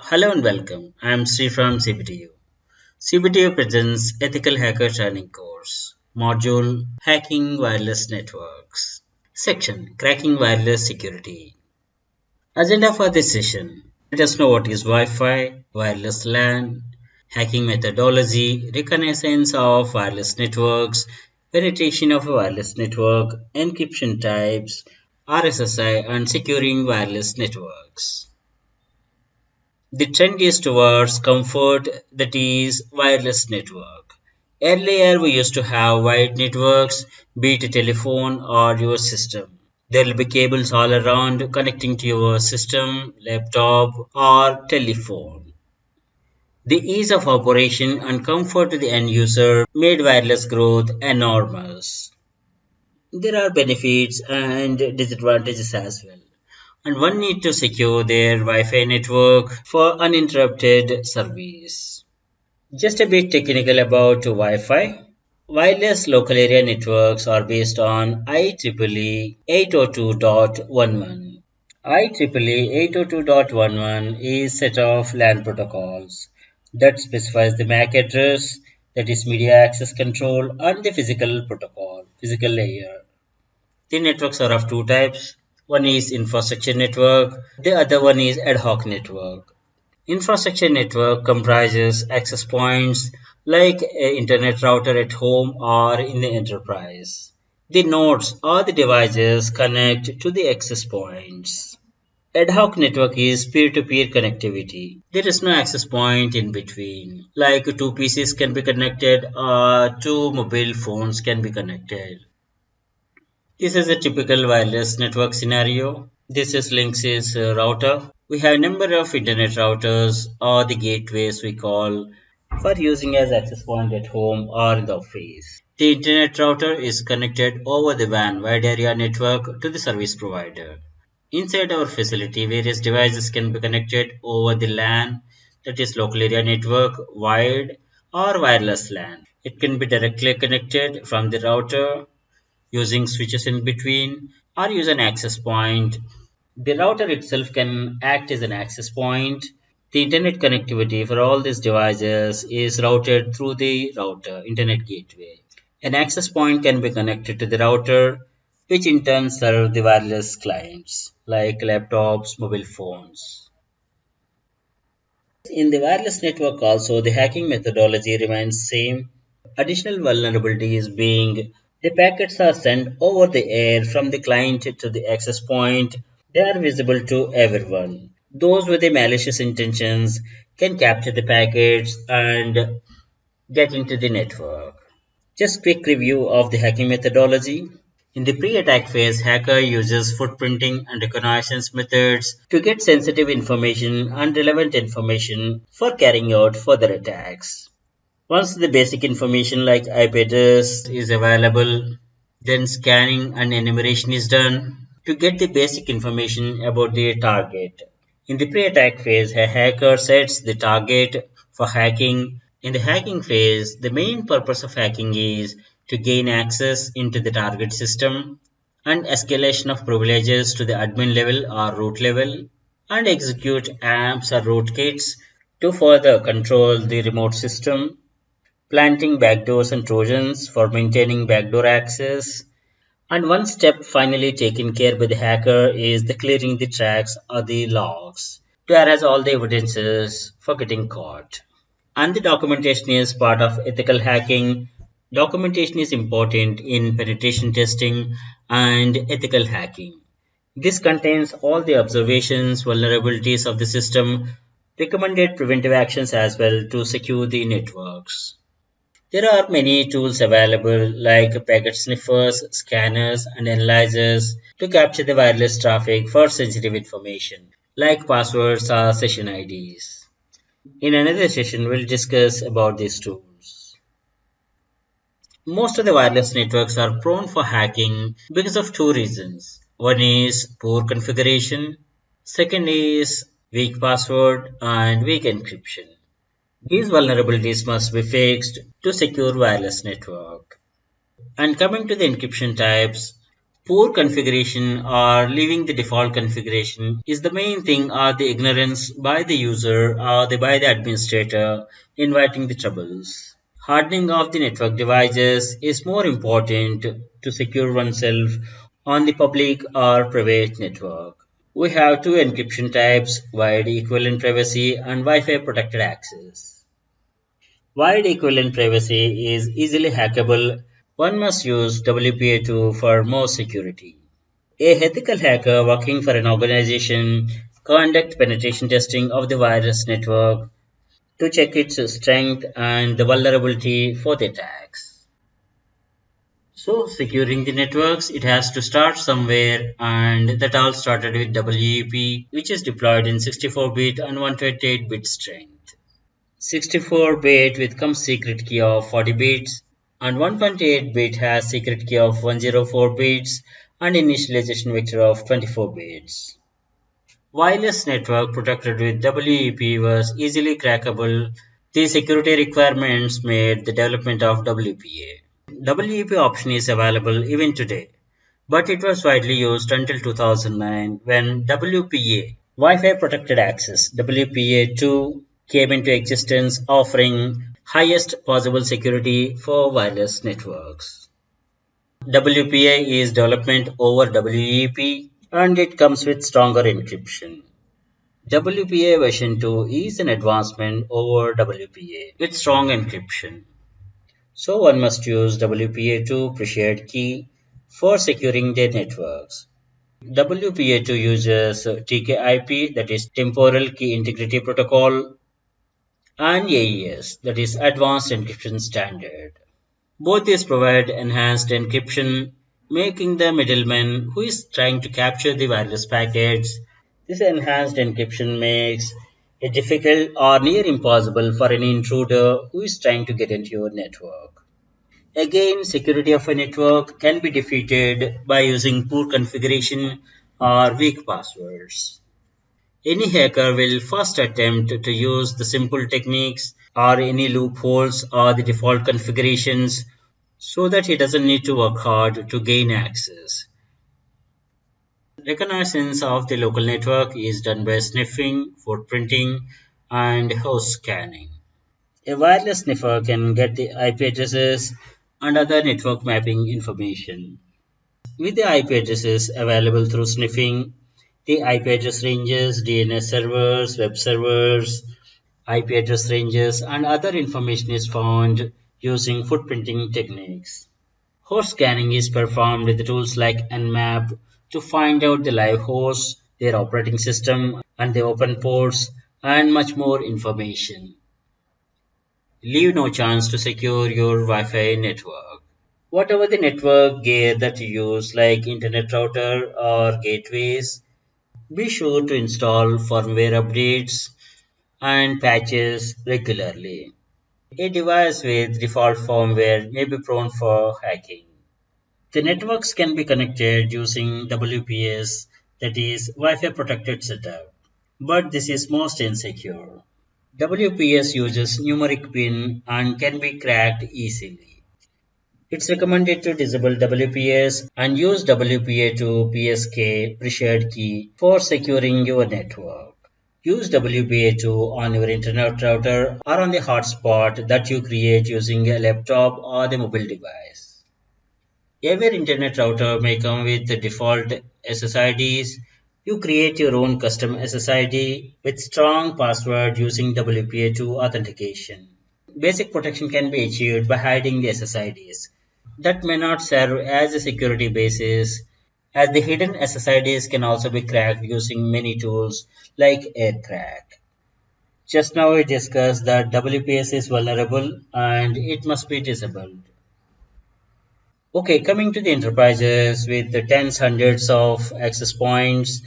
Hello and welcome. I am Sri from CBTU. CBTU presents Ethical Hacker Training Course, Module Hacking Wireless Networks, Section Cracking Wireless Security. Agenda for this session. Let us know what is Wi-Fi, wireless LAN, hacking methodology, reconnaissance of wireless networks, penetration of a wireless network, encryption types, RSSI, and securing wireless networks. The trend is towards comfort, that is wireless network. Earlier we used to have wired networks, be it a telephone or your system. There will be cables all around connecting to your system, laptop or telephone. The ease of operation and comfort to the end user made wireless growth enormous. There are benefits and disadvantages as well, and one need to secure their Wi-Fi network for uninterrupted service. Just a bit technical about Wi-Fi. Wireless local area networks are based on IEEE 802.11. IEEE 802.11 is set of LAN protocols that specifies the MAC address, that is media access control, and the physical layer. The networks are of two types. One is infrastructure network, the other one is ad hoc network. Infrastructure network comprises access points like an internet router at home or in the enterprise. The nodes or the devices connect to the access points. Ad hoc network is peer-to-peer connectivity. There is no access point in between. Like two PCs can be connected or two mobile phones can be connected. This is a typical wireless network scenario. This is Links router. We have a number of internet routers or the gateways we call for using as access point at home or in the office. The internet router is connected over the WAN wide area network to the service provider. Inside our facility, various devices can be connected over the LAN, that is local area network, wired or wireless LAN. It can be directly connected from the router using switches in between or use an access point. The router itself can act as an access point. The internet connectivity for all these devices is routed through the router internet gateway. An access point can be connected to the router, which in turn serve the wireless clients like laptops, mobile phones. In the wireless network also, the hacking methodology remains same. Additional vulnerabilities being the packets are sent over the air from the client to the access point. They are visible to everyone. Those with the malicious intentions can capture the packets and get into the network. Just quick review of the hacking methodology. In the pre-attack phase, hacker uses footprinting and reconnaissance methods to get sensitive information and relevant information for carrying out further attacks. Once the basic information like IP address is available, then scanning and enumeration is done to get the basic information about the target. In the pre-attack phase, a hacker sets the target for hacking. In the hacking phase, the main purpose of hacking is to gain access into the target system and escalation of privileges to the admin level or root level and execute apps or rootkits to further control the remote system, planting backdoors and trojans for maintaining backdoor access. And one step finally taken care by the hacker is the clearing the tracks or the logs to erase all the evidences for getting caught. And the documentation is part of ethical hacking. Documentation is important in penetration testing and ethical hacking. This contains all the observations, vulnerabilities of the system, recommended preventive actions as well to secure the networks. There are many tools available like packet sniffers, scanners, and analyzers to capture the wireless traffic for sensitive information like passwords or session IDs. In another session, we'll discuss about these tools. Most of the wireless networks are prone for hacking because of two reasons. One is poor configuration, second is weak password and weak encryption. These vulnerabilities must be fixed to secure wireless network. And coming to the encryption types, Poor configuration or leaving the default configuration is the main thing, or the ignorance by the user or by the administrator inviting the troubles. Hardening of the network devices is more important to secure oneself on the public or private network. We have two encryption types, wide equivalent privacy and Wi-Fi protected access. Wide equivalent privacy is easily hackable. One must use WPA2 for more security. A ethical hacker working for an organization conduct penetration testing of the virus network to check its strength and the vulnerability for the attacks. So securing the networks, it has to start somewhere, and that all started with WEP, which is deployed in 64-bit and 128-bit strength. 64-bit with comes secret key of 40 bits, and 128-bit has secret key of 104 bits and initialization vector of 24 bits. Wireless network protected with WEP was easily crackable. The security requirements made the development of WPA. WEP option is available even today, but it was widely used until 2009 when WPA, Wi-Fi Protected Access, WPA2 came into existence, offering highest possible security for wireless networks. WPA is development over WEP, and it comes with stronger encryption. WPA version 2 is an advancement over WPA with strong encryption. So one must use WPA2 pre-shared key for securing their networks. WPA2 uses TKIP, that is Temporal Key Integrity Protocol, and AES, that is Advanced Encryption Standard. Both these provide enhanced encryption, making the middleman who is trying to capture the wireless packets. This enhanced encryption makes it difficult or near impossible for any intruder who is trying to get into your network. Again, security of a network can be defeated by using poor configuration or weak passwords. Any hacker will first attempt to use the simple techniques or any loopholes or the default configurations so that he doesn't need to work hard to gain access. Reconnaissance of the local network is done by sniffing, footprinting, and host scanning. A wireless sniffer can get the IP addresses and other network mapping information. With the IP addresses available through sniffing, the IP address ranges, DNS servers, web servers, IP address ranges, and other information is found using footprinting techniques. Host scanning is performed with tools like Nmap to find out the live hosts, their operating system, and the open ports, and much more information. Leave no chance to secure your Wi-Fi network. Whatever the network gear that you use, like internet router or gateways, be sure to install firmware updates and patches regularly. A device with default firmware may be prone for hacking. The networks can be connected using WPS, that is Wi-Fi protected setup, but this is most insecure. WPS uses numeric PIN and can be cracked easily. It's recommended to disable WPS and use WPA2 PSK pre-shared key for securing your network. Use WPA2 on your internet router or on the hotspot that you create using a laptop or the mobile device. Every internet router may come with the default SSIDs. You create your own custom SSID with strong password using WPA2 authentication. Basic protection can be achieved by hiding the SSIDs. That may not serve as a security basis, as the hidden SSIDs can also be cracked using many tools like AirCrack. Just now we discussed that WPS is vulnerable and it must be disabled. Okay, coming to the enterprises with the tens, hundreds of access points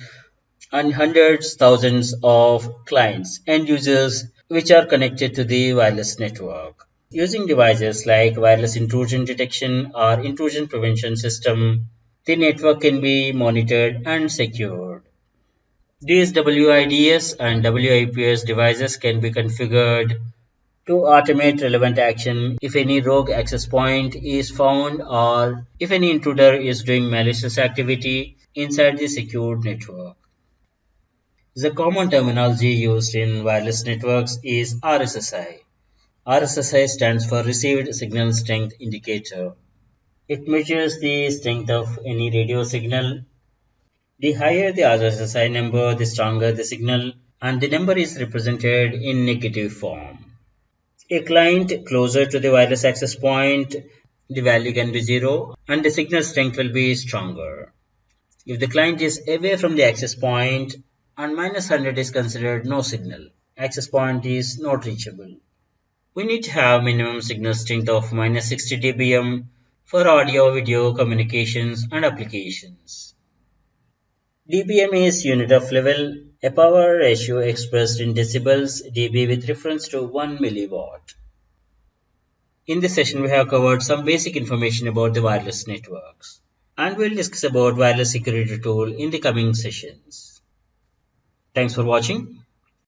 and hundreds, thousands of clients and users which are connected to the wireless network. Using devices like wireless intrusion detection or intrusion prevention system, the network can be monitored and secured. These WIDS and WIPS devices can be configured to automate relevant action if any rogue access point is found or if any intruder is doing malicious activity inside the secured network. The common terminology used in wireless networks is RSSI. RSSI stands for Received Signal Strength Indicator. It measures the strength of any radio signal. The higher the RSSI number, the stronger the signal, and the number is represented in negative form. A client closer to the wireless access point, the value can be 0 and the signal strength will be stronger. If the client is away from the access point and -100 is considered no signal, access point is not reachable. We need to have minimum signal strength of -60 dBm for audio video communications and applications. dBm is unit of level, a power ratio expressed in decibels dB with reference to 1 milliwatt. In this session, we have covered some basic information about the wireless networks, and we'll discuss about wireless security tool in the coming sessions. Thanks for watching.